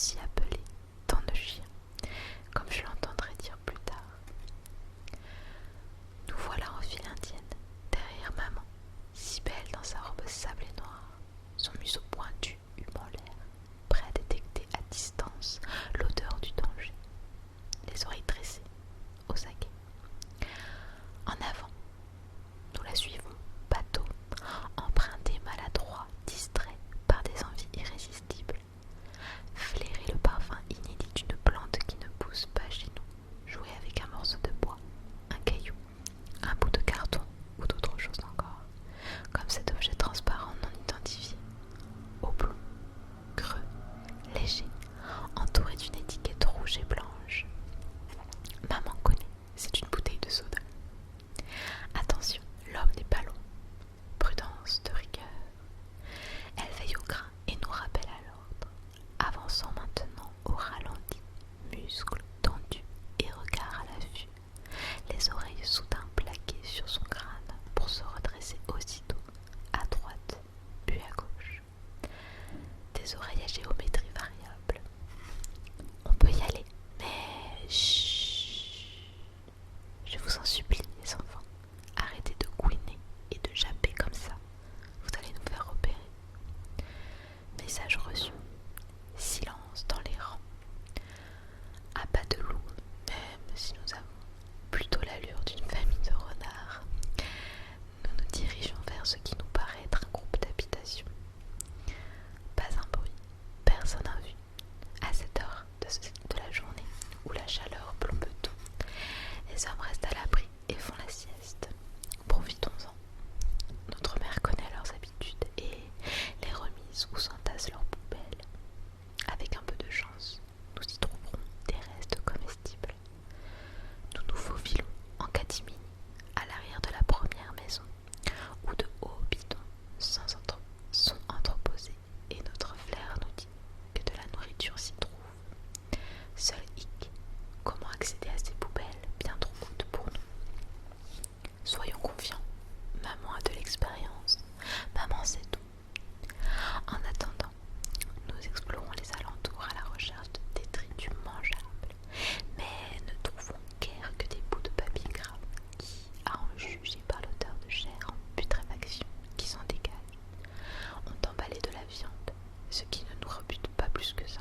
aussi appelé dent de chien, comme je l'entendrai dire plus tard. Nous voilà en file indienne, derrière maman, si belle dans sa robe sablée noire, son museau pointu humant l'air, prêt à détecter à distance l'odeur du danger, les oreilles dressées, aux aguets. En avant, nous la suivons, bateau, emprunté, maladroit, distrait par des envies irrésistibles. Flairer le parfum inédit d'une plante qui ne pousse pas chez nous, jouer avec un morceau de bois, un caillou, un bout de carton ou d'autres choses encore, comme cet objet transparent non identifié, oblong, creux, léger, entouré d'une étiquette rouge et blanche. Maman connaît, c'est une bouteille de soda. Attention, l'homme n'est pas long. Prudence de rigueur. Elle veille au grain et nous rappelle à l'ordre, avançant maintenant au ralenti, muscles tendus et regard à l'affût, les oreilles soudain plaquées sur son crâne pour se redresser aussitôt, à droite puis à gauche. Des oreilles à géométrie variable. On peut y aller, mais chut. Je vous en supplie, les enfants, arrêtez de couiner et de japper comme ça. Vous allez nous faire repérer. Message reçu. Silence dans les rangs. À pas de loup, même si nous avons plutôt l'allure d'une famille de renards, nous nous dirigeons vers ce qui nous paraît être un groupe d'habitation. Pas un bruit, personne en vue. À cette heure de la journée où la chaleur plombe tout, les hommes restent à l'abri et font la sieste. Profitons-en. Notre mère connaît leurs habitudes et les remises où s'entassent leurs poubelles. Avec un peu de chance, nous y trouverons des restes comestibles. Nous nous faufilons en catimini à l'arrière de la première maison, où de hauts bidons sont entreposés et notre flair nous dit que de la nourriture s'y trouve. Seul hic, comment accéder à ces poubelles bien trop hautes pour nous? Soyons confiants, maman a de l'expérience, maman sait tout. En attendant, nous explorons les alentours à la recherche de détritus mangeables, mais ne trouvons guère que des bouts de papier gras qui, à en juger par l'odeur de chair en putréfaction qui s'en dégage, ont emballé de la viande, ce qui ne nous rebute pas plus que ça.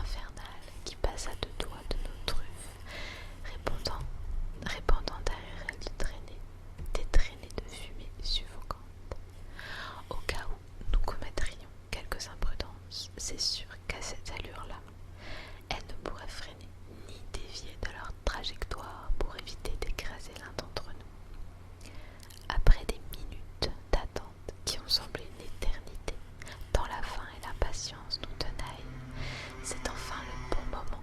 infernale qui passe à 2 doigts de nos truffes, répandant derrière elle des traînées de fumée suffocante. Au cas où nous commettrions quelques imprudences, c'est sûr qu'à cette allure-là, elles ne pourraient freiner ni dévier de leur trajectoire pour éviter d'écraser l'un d'entre nous. Après des minutes d'attente qui ont semblé une éternité, tant la faim et l'impatience nous tenaillent, c'est enfin le bon moment.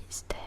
mystère